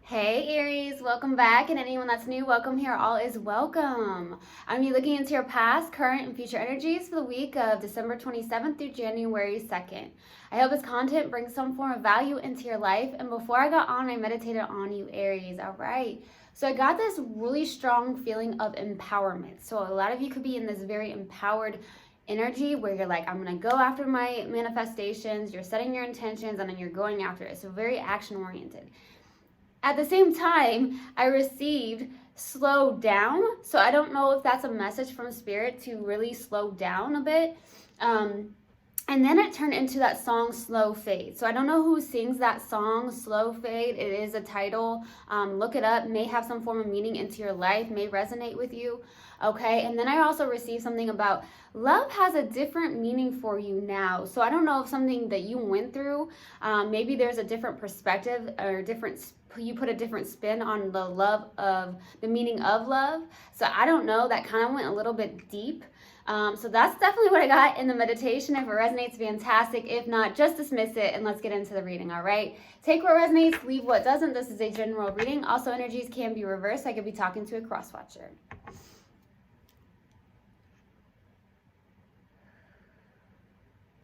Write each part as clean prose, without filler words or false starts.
Hey Aries, welcome back, and anyone that's new, welcome here. All is welcome. I'm looking into your past, current, and future energies for the week of December 27th through January 2nd. I hope this content brings some form of value into your life. And before I got on, I meditated on you, Aries. All right. So I got this really strong feeling of empowerment. So a lot of you could be in this very empowered energy where you're like, I'm going to go after my manifestations. You're setting your intentions and then you're going after it. So very action oriented. At the same time, I received slow down. So I don't know if that's a message from spirit to really slow down a bit. And then it turned into that song, Slow Fade. So I don't know who sings that song, Slow Fade. It is a title. Look it up. May have some form of meaning into your life. May resonate with you. Okay. And then I also received something about love has a different meaning for you now. So I don't know if something that you went through, maybe there's a different perspective or you put a different spin on the meaning of love. So I don't know. That kind of went a little bit deep. So that's definitely what I got in the meditation. If it resonates, fantastic. If not, just dismiss it and let's get into the reading, all right? Take what resonates, leave what doesn't. This is a general reading. Also, energies can be reversed. I could be talking to a cross-watcher. All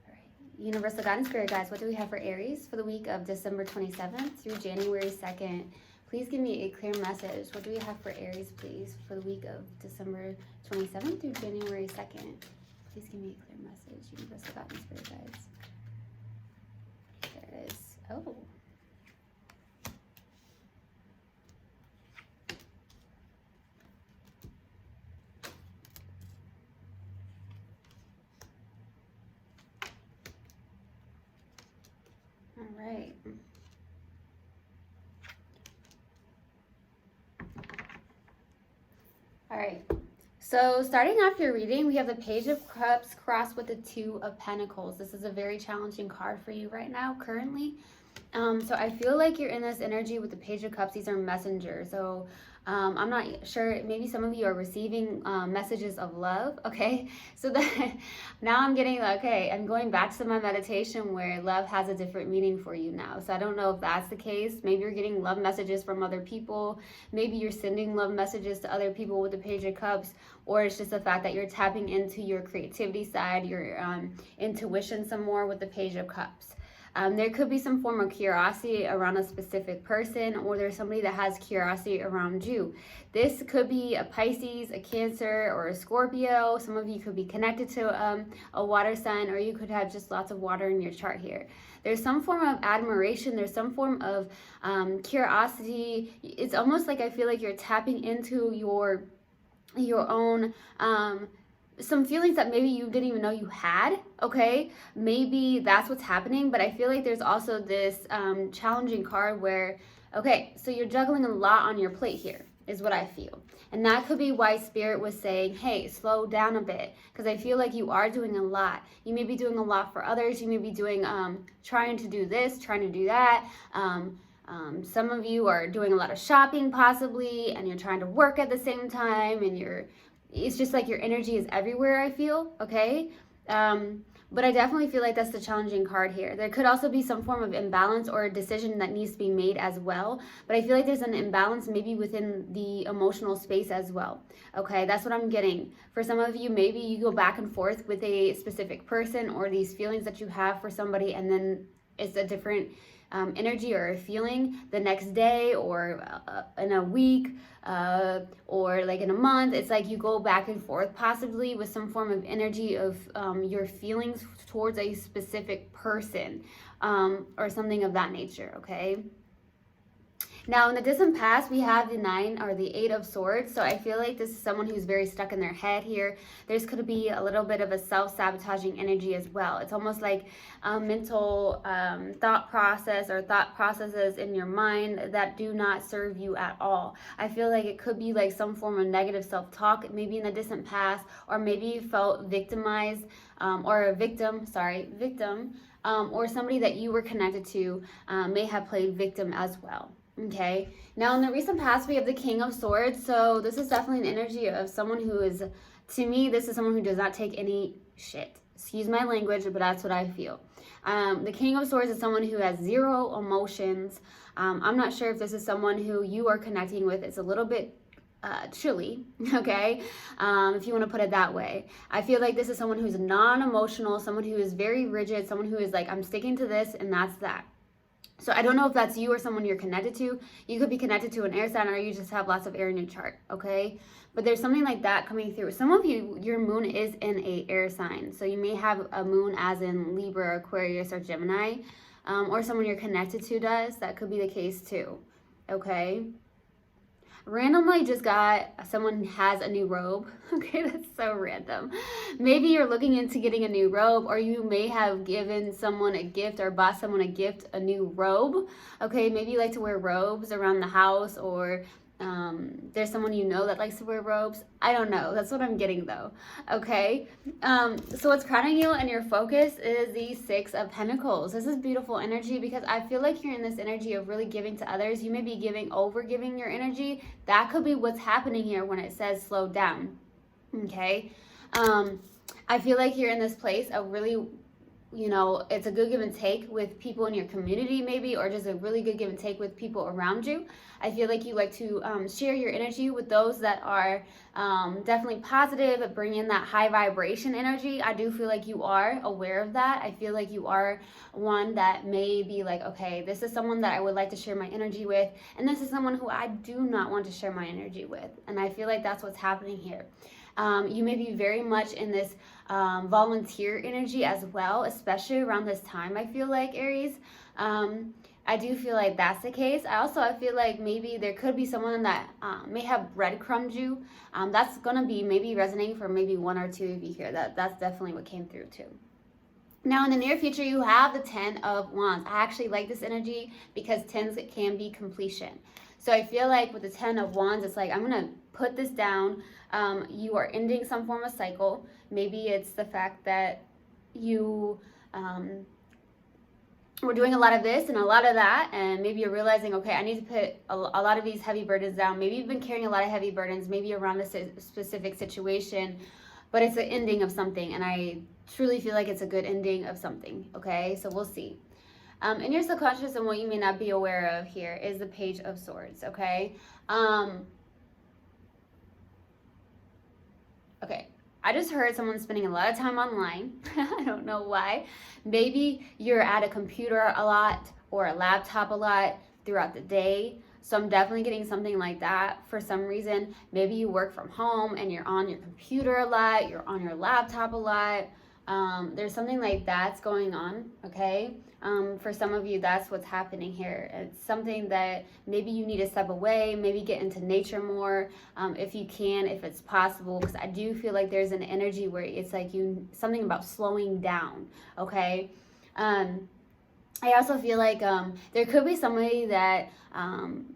right. Universal Guidance Spirit Guides, what do we have for Aries for the week of December 27th through January 2nd? Please give me a clear message. What do we have for Aries, please, for the week of December 27th through January 2nd? Please give me a clear message. Universal Guidance Spirit Guides. There it is. Oh. All right. All right, so starting off your reading, we have the Page of Cups crossed with the Two of Pentacles. This is a very challenging card for you right now, currently. So I feel like you're in this energy with the Page of Cups. These are messengers. So I'm not sure, maybe some of you are receiving messages of love, okay? So now I'm getting, okay, I'm going back to my meditation where love has a different meaning for you now. So I don't know if that's the case. Maybe you're getting love messages from other people. Maybe you're sending love messages to other people with the Page of Cups, or it's just the fact that you're tapping into your creativity side, your intuition some more with the Page of Cups. There could be some form of curiosity around a specific person, or there's somebody that has curiosity around you. This could be a Pisces, a Cancer, or a Scorpio. Some of you could be connected to a water sign, or you could have just lots of water in your chart here. There's some form of admiration. There's some form of curiosity. It's almost like I feel like you're tapping into your own some feelings that maybe you didn't even know you had, okay? Maybe that's what's happening, but I feel like there's also this challenging card where, okay, so you're juggling a lot on your plate here, is what I feel. And that could be why Spirit was saying, hey, slow down a bit, because I feel like you are doing a lot. You may be doing a lot for others. You may be doing, trying to do this, trying to do that. Some of you are doing a lot of shopping possibly, and you're trying to work at the same time, and it's just like your energy is everywhere, I feel, okay? But I definitely feel like that's the challenging card here. There could also be some form of imbalance or a decision that needs to be made as well. But I feel like there's an imbalance maybe within the emotional space as well. Okay, that's what I'm getting. For some of you, maybe you go back and forth with a specific person or these feelings that you have for somebody, and then it's a different energy or a feeling the next day or in a week or like in a month. It's like you go back and forth possibly with some form of energy of your feelings towards a specific person or something of that nature, okay? Now, in the distant past, we have the 9 or the 8 of Swords. So I feel like this is someone who's very stuck in their head here. There's could be a little bit of a self-sabotaging energy as well. It's almost like a mental thought process or thought processes in your mind that do not serve you at all. I feel like it could be like some form of negative self-talk, maybe in the distant past, or maybe you felt victimized or a victim, or somebody that you were connected to may have played victim as well. Okay, now in the recent past, we have the King of Swords. So this is definitely an energy of someone who is, to me, this is someone who does not take any shit. Excuse my language, but that's what I feel. The King of Swords is someone who has zero emotions. I'm not sure if this is someone who you are connecting with. It's a little bit chilly, okay? If you want to put it that way. I feel like this is someone who's non-emotional, someone who is very rigid, someone who is like, I'm sticking to this and that's that. So I don't know if that's you or someone you're connected to. You could be connected to an air sign, or you just have lots of air in your chart, okay? But there's something like that coming through. Some of you, your moon is in a air sign. So you may have a moon as in Libra, Aquarius, or Gemini, or someone you're connected to does. That could be the case too, okay? Randomly just got someone has a new robe. Okay, that's so random. Maybe you're looking into getting a new robe, or you may have given someone a gift or bought someone a gift, a new robe. Okay, maybe you like to wear robes around the house, or there's someone you know that likes to wear robes. I don't know. That's what I'm getting though. Okay. So what's crowning you and your focus is the Six of Pentacles. This is beautiful energy because I feel like you're in this energy of really giving to others. You may be giving your energy. That could be what's happening here when it says slow down. Okay. I feel like you're in this place of really, you know, it's a good give and take with people in your community maybe, or just a really good give and take with people around you. I feel like you like to share your energy with those that are definitely positive, bring in that high vibration energy. I do feel like you are aware of that. I feel like you are one that may be like, okay, this is someone that I would like to share my energy with, and this is someone who I do not want to share my energy with. And I feel like that's what's happening here. You may be very much in this volunteer energy as well, especially around this time, I feel like, Aries. I do feel like that's the case. I feel like maybe there could be someone that may have breadcrumbed you. That's going to be maybe resonating for maybe one or two of you here. That's definitely what came through too. Now, in the near future, you have the Ten of Wands. I actually like this energy because tens can be completion. So I feel like with the Ten of Wands, it's like, I'm going to put this down. You are ending some form of cycle. Maybe it's the fact that you were doing a lot of this and a lot of that, and maybe you're realizing, okay, I need to put a lot of these heavy burdens down. Maybe you've been carrying a lot of heavy burdens, maybe around a specific situation, but it's the ending of something, and I truly feel like it's a good ending of something, okay? So we'll see. In your subconscious, and what you may not be aware of here is the Page of Swords, okay? Okay, I just heard someone spending a lot of time online. I don't know why. Maybe you're at a computer a lot or a laptop a lot throughout the day. So I'm definitely getting something like that for some reason. Maybe you work from home and you're on your computer a lot, you're on your laptop a lot. There's something like that's going on, okay? For some of you, that's what's happening here. It's something that maybe you need to step away, maybe get into nature more, if you can, if it's possible, because I do feel like there's an energy where it's like something about slowing down, okay? I also feel like there could be somebody that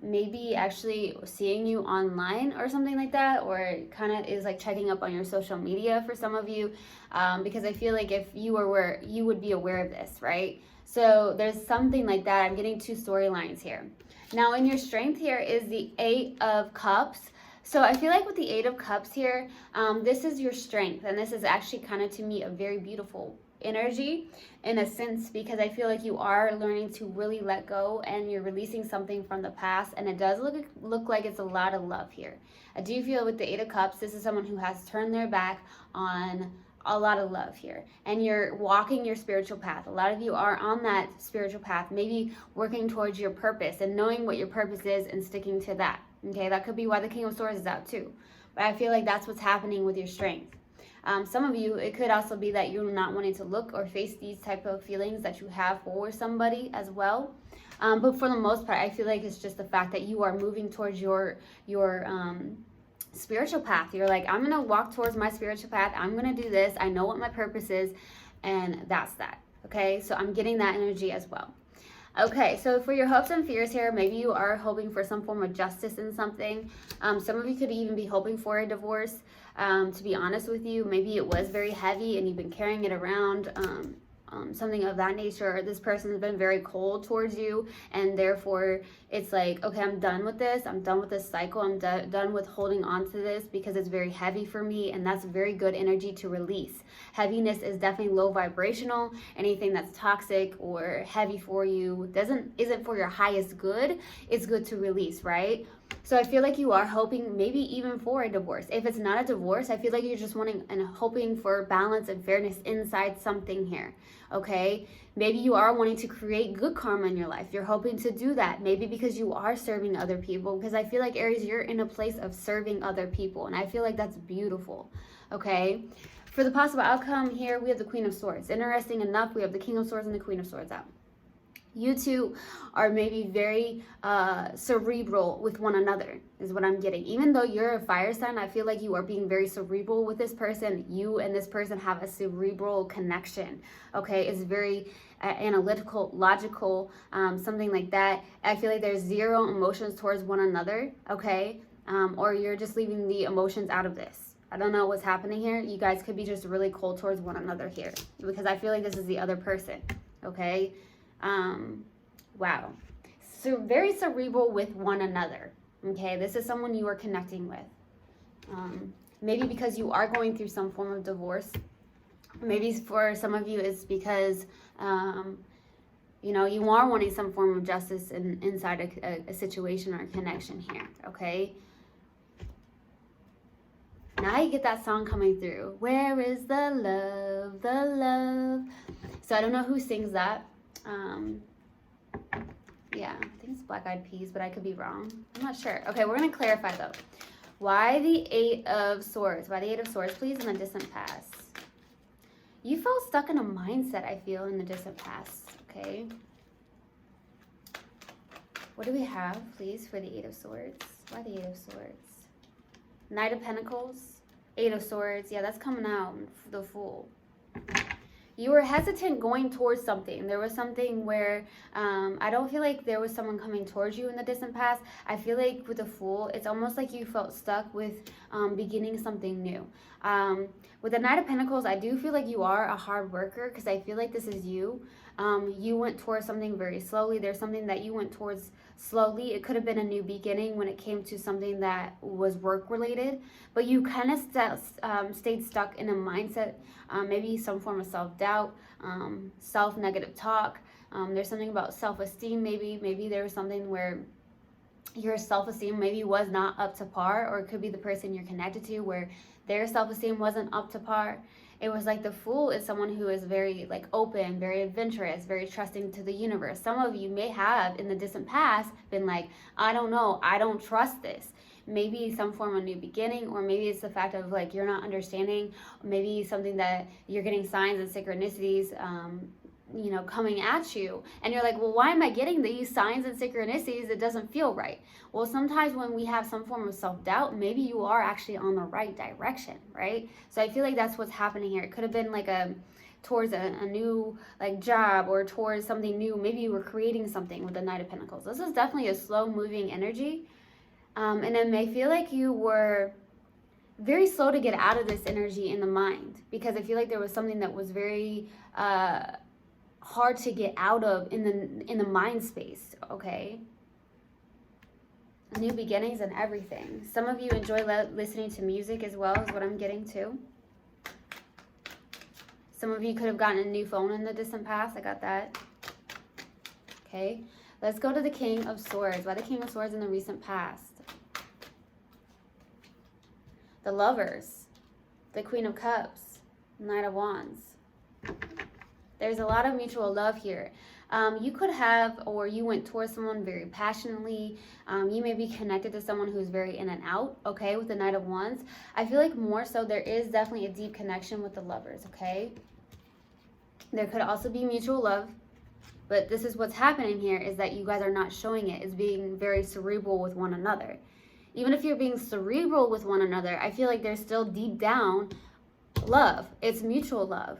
maybe actually seeing you online or something like that, or kind of is like checking up on your social media for some of you, because I feel like if you were aware, you would be aware of this, right? So there's something like that. I'm getting two storylines here. Now in your strength here is the Eight of Cups. So I feel like with the Eight of Cups here, this is your strength, and this is actually kind of to me a very beautiful energy in a sense, because I feel like you are learning to really let go and you're releasing something from the past, and it does look like it's a lot of love here. I do feel with the Eight of Cups, this is someone who has turned their back on a lot of love here, and you're walking your spiritual path. A lot of you are on that spiritual path, maybe working towards your purpose and knowing what your purpose is and sticking to that. Okay, that could be why the King of Swords is out too, but I feel like that's what's happening with your strength. Some of you, it could also be that you're not wanting to look or face these type of feelings that you have for somebody as well. But for the most part, I feel like it's just the fact that you are moving towards your spiritual path. You're like, I'm gonna walk towards my spiritual path. I'm gonna do this. I know what my purpose is, and that's that. Okay, so I'm getting that energy as well. Okay, so for your hopes and fears here, maybe you are hoping for some form of justice in something. Some of you could even be hoping for a divorce. To be honest with you, maybe it was very heavy and you've been carrying it around something of that nature, or this person has been very cold towards you, and therefore it's like, okay, I'm done with this. I'm done with this cycle. I'm done with holding on to this because it's very heavy for me, and that's very good energy to release. Heaviness is definitely low vibrational. Anything that's toxic or heavy for you isn't for your highest good. It's good to release, right? So I feel like you are hoping maybe even for a divorce. If it's not a divorce, I feel like you're just wanting and hoping for balance and fairness inside something here, okay? Maybe you are wanting to create good karma in your life. You're hoping to do that. Maybe because you are serving other people. Because I feel like, Aries, you're in a place of serving other people. And I feel like that's beautiful, okay? For the possible outcome here, we have the Queen of Swords. Interesting enough, we have the King of Swords and the Queen of Swords out. You two are maybe very cerebral with one another, is what I'm getting. Even though you're a fire sign, I feel like you are being very cerebral with this person. You and this person have a cerebral connection, okay? It's very analytical, logical, something like that. I feel like there's zero emotions towards one another, okay? Or you're just leaving the emotions out of this. I don't know what's happening here. You guys could be just really cold towards one another here, because I feel like this is the other person, okay? Wow. So very cerebral with one another. Okay, this is someone you are connecting with. Maybe because you are going through some form of divorce. Maybe for some of you it's because you know, you are wanting some form of justice inside a situation or a connection here. Okay. Now you get that song coming through. Where is the love? The love. So I don't know who sings that. Yeah, I think it's Black Eyed Peas, but I could be wrong. I'm not sure. Okay, we're going to clarify though. Why the Eight of Swords? Why the Eight of Swords, please, in the distant past? You felt stuck in a mindset, I feel, in the distant past. Okay. What do we have, please, for the Eight of Swords? Why the Eight of Swords? Knight of Pentacles, Eight of Swords. Yeah, that's coming out, the Fool. You were hesitant going towards something. There was something where I don't feel like there was someone coming towards you in the distant past. I feel like with the Fool, it's almost like you felt stuck with beginning something new. With the Knight of Pentacles, I do feel like you are a hard worker, because I feel like this is you. You went towards something very slowly. There's something that you went towards slowly. It could have been a new beginning when it came to something that was work related, but you kind of stayed stuck in a mindset, maybe some form of self-doubt, self-negative talk. There's something about self-esteem. Maybe there was something where your self-esteem maybe was not up to par, or it could be the person you're connected to where their self-esteem wasn't up to par. It was like the Fool is someone who is very like open, very adventurous, very trusting to the universe. Some of you may have in the distant past been like, I don't know, I don't trust this. Maybe some form of new beginning, or maybe it's the fact of like you're not understanding, maybe something that you're getting signs and synchronicities you know, coming at you, and you're like, well, why am I getting these signs and synchronicities? It doesn't feel right. Well, sometimes when we have some form of self-doubt, maybe you are actually on the right direction, right? So I feel like that's what's happening here. It could have been like towards a new like job, or towards something new. Maybe you were creating something with the Knight of Pentacles. This is definitely a slow moving energy, and it may feel like you were very slow to get out of this energy in the mind, because I feel like there was something that was very hard to get out of in the mind space. Okay, new beginnings and everything. Some of you enjoy listening to music as well, is what I'm getting too. Some of you could have gotten a new phone in the distant past. I got that. Okay, let's go to the King of Swords. Why the King of Swords in the recent past? The Lovers, the Queen of Cups, Knight of Wands. There's a lot of mutual love here. You could have, or you went towards someone very passionately. You may be connected to someone who's very in and out, okay, with the Knight of Wands. I feel like more so there is definitely a deep connection with the Lovers, okay? There could also be mutual love, but this is what's happening here, is that you guys are not showing it. It's being very cerebral with one another. Even if you're being cerebral with one another, I feel like there's still deep down love. It's mutual love.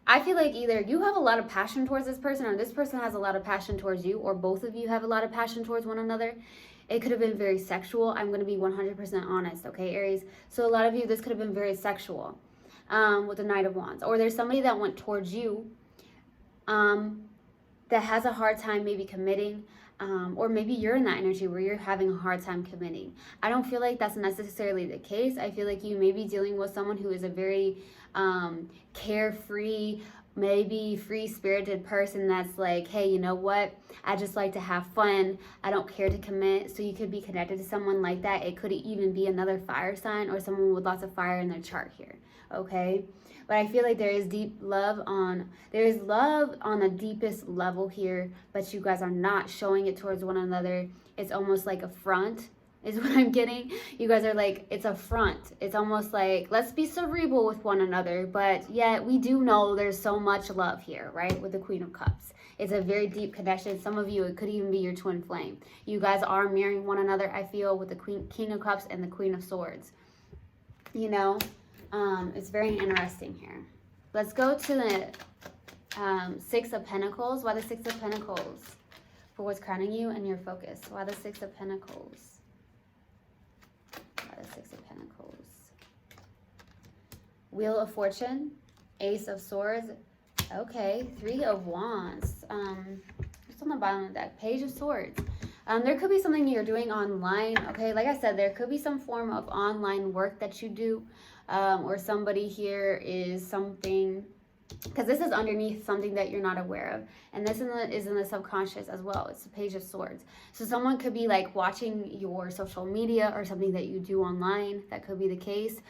I feel like either you have a lot of passion towards this person, or this person has a lot of passion towards you, or both of you have a lot of passion towards one another. It could have been very sexual. I'm going to be 100% honest, okay, Aries? So a lot of you, this could have been very sexual. with the Knight of Wands. Or there's somebody that went towards you that has a hard time maybe committing. Or maybe you're in that energy where you're having a hard time committing. I don't feel like that's necessarily the case. I feel like you may be dealing with someone who is a very carefree, maybe free-spirited person that's like, hey, you know what? I just like to have fun. I don't care to commit. So you could be connected to someone like that. It could even be another fire sign or someone with lots of fire in their chart here, okay? But I feel like there is love on the deepest level here, but you guys are not showing it towards one another. It's almost like a front is what I'm getting. You guys are like, it's a front. It's almost like, let's be cerebral with one another, but yet we do know there's so much love here, right? With the Queen of Cups. It's a very deep connection. Some of you, it could even be your twin flame. You guys are mirroring one another, I feel, with the King of Cups and the Queen of Swords. You know? It's very interesting here. Let's go to the Six of Pentacles. Why the Six of Pentacles? For what's crowning you and your focus. Why the Six of Pentacles? Why the Six of Pentacles? Wheel of Fortune. Ace of Swords. Okay. Three of Wands. What's on the bottom of the deck? Page of Swords. There could be something you're doing online. Okay. Like I said, there could be some form of online work that you do. Or somebody here is something, because this is underneath something that you're not aware of, and this is in the subconscious as well. It's the Page of Swords. So someone could be like watching your social media or something that you do online. That could be the case.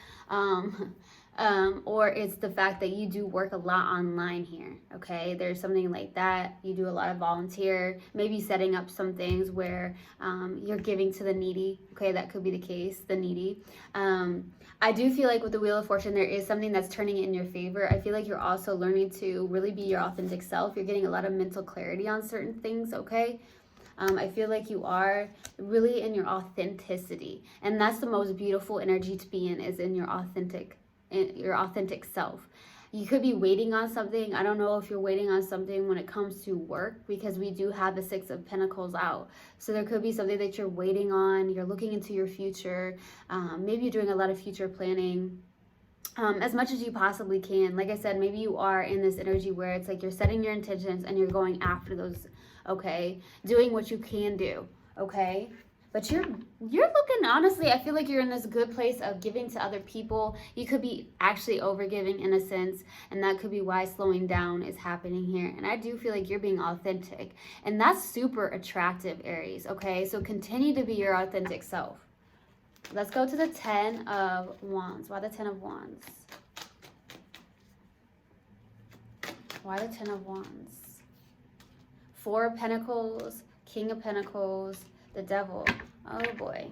Or it's the fact that you do work a lot online here, okay? There's something like that. You do a lot of volunteer, maybe setting up some things where you're giving to the needy, okay? That could be the case, the needy. I do feel like with the Wheel of Fortune, there is something that's turning in your favor. I feel like you're also learning to really be your authentic self. You're getting a lot of mental clarity on certain things, okay? I feel like you are really in your authenticity. And that's the most beautiful energy to be in, is in your authentic self. You could be waiting on something. I don't know if you're waiting on something when it comes to work, because we do have the Six of Pentacles out. So there could be something that you're waiting on. You're looking into your future. Maybe you're doing a lot of future planning. As much as you possibly can. Like I said, maybe you are in this energy where it's like you're setting your intentions and you're going after those, okay? Doing what you can do, okay? But you're looking, honestly, I feel like you're in this good place of giving to other people. You could be actually overgiving in a sense, and that could be why slowing down is happening here. And I do feel like you're being authentic, and that's super attractive, Aries, okay? So continue to be your authentic self. Let's go to the Ten of Wands. Why the Ten of Wands? Why the Ten of Wands? Four of Pentacles, King of Pentacles, the Devil. Oh boy.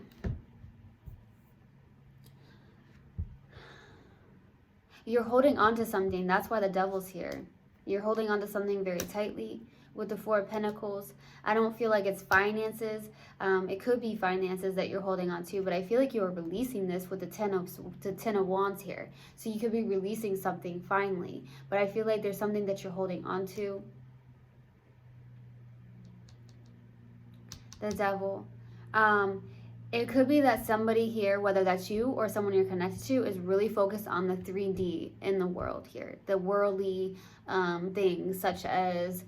You're holding on to something. That's why the Devil's here. You're holding on to something very tightly with the Four of Pentacles. I don't feel like it's finances. It could be finances that you're holding on to, but I feel like you are releasing this with the Ten of Wands here. So you could be releasing something finally, but I feel like there's something that you're holding on to. The Devil. It could be that somebody here, whether that's you or someone you're connected to, is really focused on the 3D in the world here. The worldly things, such as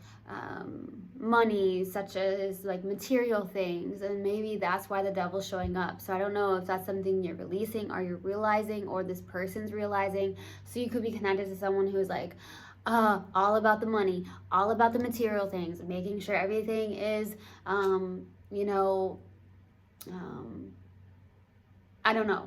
money, such as like material things. And maybe that's why the Devil's showing up. So I don't know if that's something you're releasing or you're realizing, or this person's realizing. So you could be connected to someone who's like, all about the money, all about the material things, making sure everything is, you know, I don't know.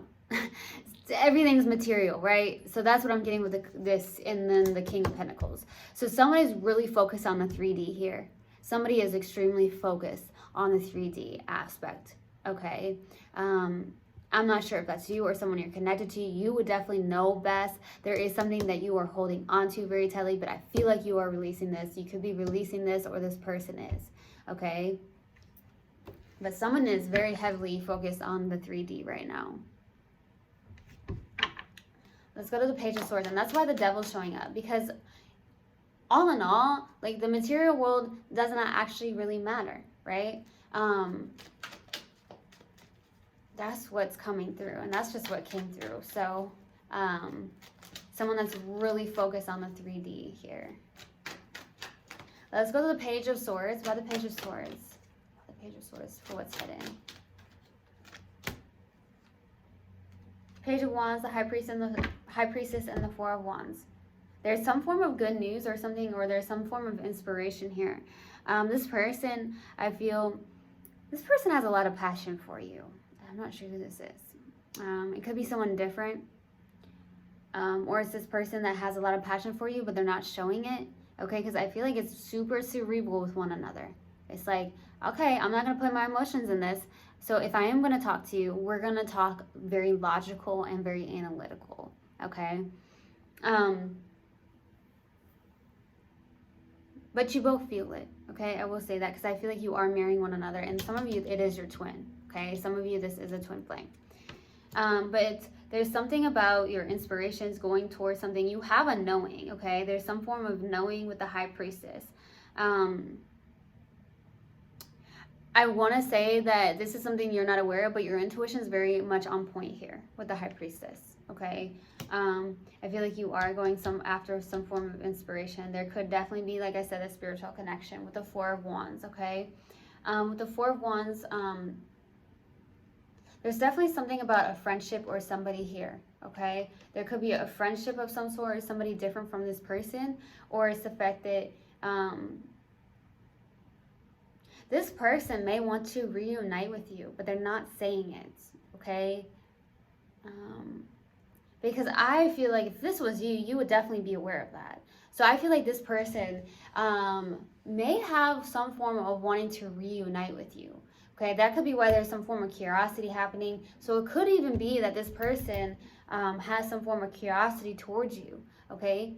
Everything's material, right? So that's what I'm getting with this, and then the King of Pentacles. So someone is really focused on the 3D here. Somebody is extremely focused on the 3D aspect, okay? I'm not sure if that's you or someone you're connected to. You would definitely know best. There is something that you are holding onto very tightly, but I feel like you are releasing this. You could be releasing this, or this person is, okay? But someone is very heavily focused on the 3D right now. Let's go to the Page of Swords. And that's why the Devil's showing up. Because all in all, like, the material world does not actually really matter, right? That's what's coming through. And that's just what came through. So, Someone that's really focused on the 3D here. Let's go to the Page of Swords. Why the Page of Swords? The Page of Swords for what's hidden. Page of Wands, the High Priestess, and the Four of Wands. There's some form of good news or something, or there's some form of inspiration here. This person, I feel, this person has a lot of passion for you. I'm not sure who this is. It could be someone different. Or it's this person that has a lot of passion for you, but they're not showing it. Okay, because I feel like it's super cerebral with one another. It's like, okay, I'm not going to put my emotions in this. So if I am going to talk to you, we're going to talk very logical and very analytical. Okay? But you both feel it. Okay? I will say that because I feel like you are marrying one another. And some of you, it is your twin. Okay? Some of you, this is a twin flame. There's something about your inspirations going towards something. You have a knowing, okay? There's some form of knowing with the High Priestess. I want to say that this is something you're not aware of, but your intuition is very much on point here with the High Priestess, okay? I feel like you are going after some form of inspiration. There could definitely be, like I said, a spiritual connection with the Four of Wands, okay? With the Four of Wands, there's definitely something about a friendship or somebody here, okay? There could be a friendship of some sort or somebody different from this person, or it's the fact that this person may want to reunite with you, but they're not saying it, okay? Because I feel like if this was you, you would definitely be aware of that. So I feel like this person may have some form of wanting to reunite with you. Okay, that could be why there's some form of curiosity happening. So it could even be that this person has some form of curiosity towards you, okay?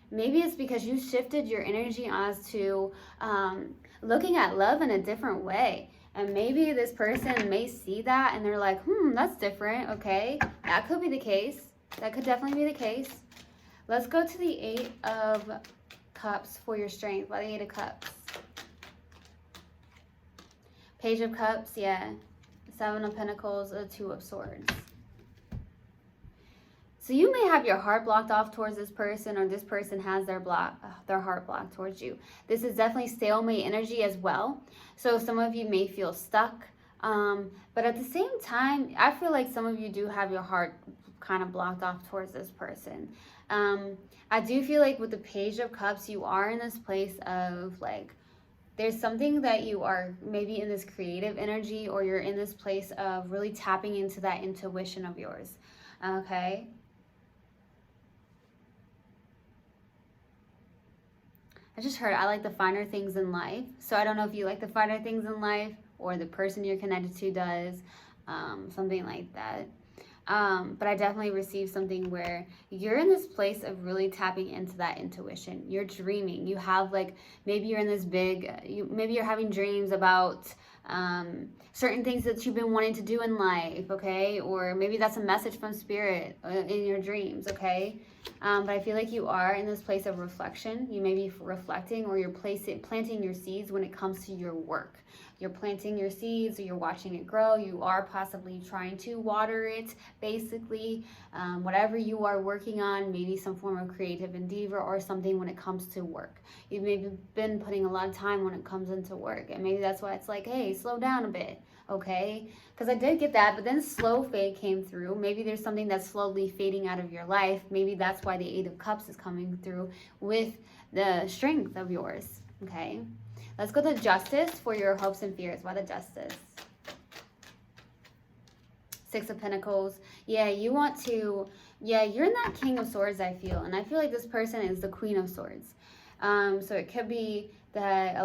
Maybe it's because you shifted your energy as to looking at love in a different way. And maybe this person may see that and they're like, that's different, okay? That could be the case. That could definitely be the case. Let's go to the Eight of Cups for your strength. Why the Eight of Cups? Page of Cups, yeah. Seven of Pentacles, the Two of Swords. So you may have your heart blocked off towards this person, or this person has their heart blocked towards you. This is definitely stalemate energy as well. So some of you may feel stuck. But at the same time, I feel like some of you do have your heart kind of blocked off towards this person. I do feel like with the Page of Cups, you are in this place of like, there's something that you are maybe in this creative energy, or you're in this place of really tapping into that intuition of yours, okay? I just heard I like the finer things in life. So I don't know if you like the finer things in life, or the person you're connected to does, something like that. But I definitely received something where you're in this place of really tapping into that intuition. You're dreaming. You have like, maybe you're in this maybe you're having dreams about certain things that you've been wanting to do in life, okay? Or maybe that's a message from Spirit in your dreams, okay? But I feel like you are in this place of reflection. You may be reflecting, or you're planting your seeds when it comes to your work. You're planting your seeds, or you're watching it grow. You are possibly trying to water it, basically. Whatever you are working on, maybe some form of creative endeavor or something when it comes to work. You've maybe been putting a lot of time when it comes into work, and maybe that's why it's like, hey, slow down a bit, okay? Because I did get that, but then slow fade came through. Maybe there's something that's slowly fading out of your life. Maybe that's why the Eight of Cups is coming through with the strength of yours, okay? Let's go to Justice for your hopes and fears. Why the Justice? Six of Pentacles. Yeah, you want to, you're in that King of Swords, I feel. And I feel like this person is the Queen of Swords. So it could be that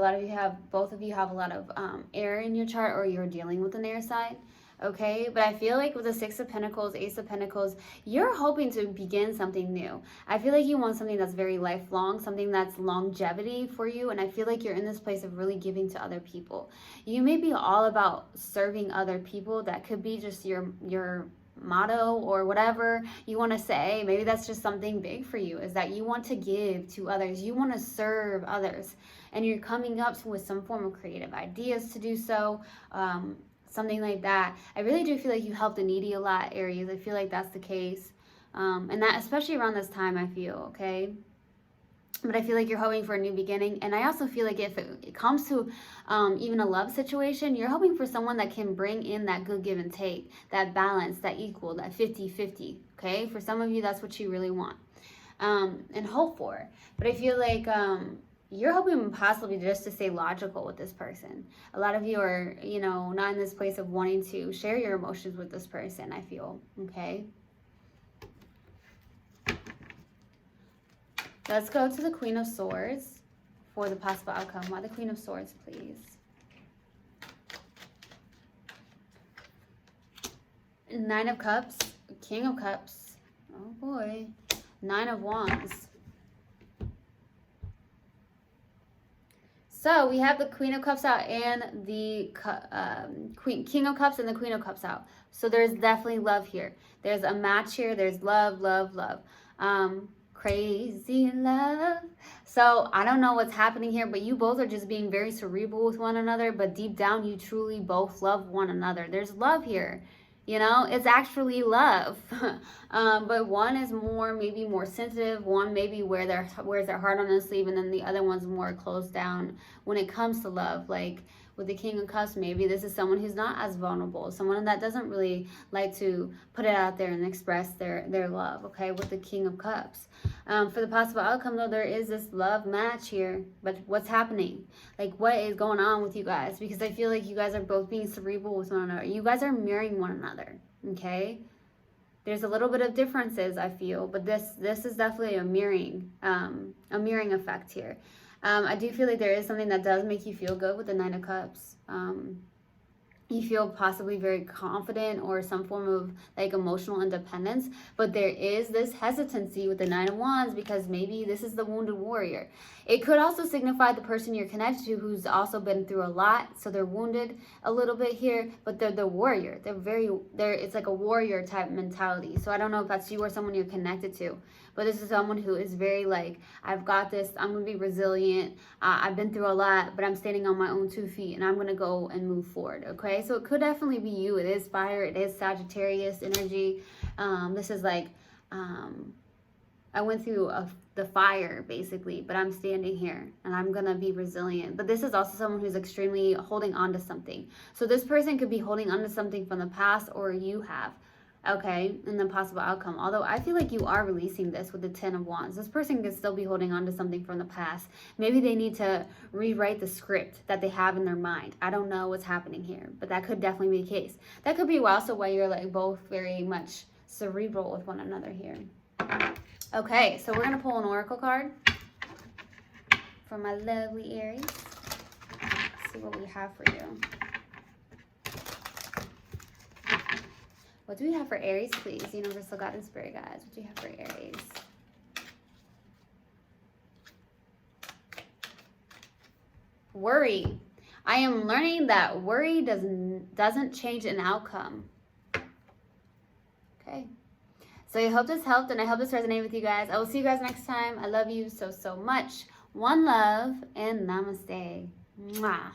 both of you have a lot of air in your chart, or you're dealing with an air sign. Okay, but I feel like with the Six of Pentacles, Ace of Pentacles, you're hoping to begin something new. I feel like you want something that's very lifelong, something that's longevity for you, and I feel like you're in this place of really giving to other people. You may be all about serving other people. That could be just your motto or whatever you want to say. Maybe that's just something big for you, is that you want to give to others. You want to serve others, and you're coming up with some form of creative ideas to do so. Something like that. I really do feel like you help the needy a lot, Aries. I feel like that's the case. And that, especially around this time, I feel, okay? But I feel like you're hoping for a new beginning. And I also feel like if it comes to even a love situation, you're hoping for someone that can bring in that good give and take, that balance, that equal, that 50-50, okay? For some of you, that's what you really want and hope for. But I feel like you're hoping possibly just to stay logical with this person. A lot of you are, you know, not in this place of wanting to share your emotions with this person, I feel, okay? Let's go to the Queen of Swords for the possible outcome. Why the Queen of Swords, please? Nine of Cups, King of Cups. Oh boy. Nine of Wands. So we have the Queen of Cups out and the King of Cups and the Queen of Cups out. So there's definitely love here. There's a match here. There's love, love, love. Crazy love. So I don't know what's happening here, but you both are just being very cerebral with one another, but deep down you truly both love one another. There's love here. You know, it's actually love. But one is maybe more sensitive. One maybe wears their heart on their sleeve, and then the other one's more closed down when it comes to love. Like with the King of Cups, maybe this is someone who's not as vulnerable, someone that doesn't really like to put it out there and express their love, okay, with the King of Cups. For the possible outcome, though, there is this love match here, but what's happening? Like, what is going on with you guys? Because I feel like you guys are both being cerebral with one another. You guys are mirroring one another, okay? There's a little bit of differences, I feel, but this is definitely a mirroring effect here. I do feel like there is something that does make you feel good with the Nine of Cups. You feel possibly very confident or some form of like emotional independence, but there is this hesitancy with the Nine of Wands because maybe this is the wounded warrior. It could also signify the person you're connected to who's also been through a lot, so they're wounded a little bit here, but they're the warrior. It's like a warrior type mentality. So I don't know if that's you or someone you're connected to, but this is someone who is very like, I've got this, I'm going to be resilient, I've been through a lot, but I'm standing on my own 2 feet and I'm going to go and move forward, okay? So it could definitely be you. It is fire, it is Sagittarius energy. This is like, I went through the fire basically, but I'm standing here and I'm going to be resilient. But this is also someone who's extremely holding on to something. So this person could be holding on to something from the past, or you have. Okay, and the possible outcome. Although I feel like you are releasing this with the Ten of Wands. This person could still be holding on to something from the past. Maybe they need to rewrite the script that they have in their mind. I don't know what's happening here, but that could definitely be the case. That could be also why you're like both very much cerebral with one another here. Okay, so we're going to pull an oracle card for my lovely Aries. Let's see what we have for you. What do we have for Aries, please? Universal God and Spirit Guides. What do you have for Aries? Worry. I am learning that worry doesn't change an outcome. Okay. So I hope this helped, and I hope this resonated with you guys. I will see you guys next time. I love you so, so much. One love, and namaste. Mwah.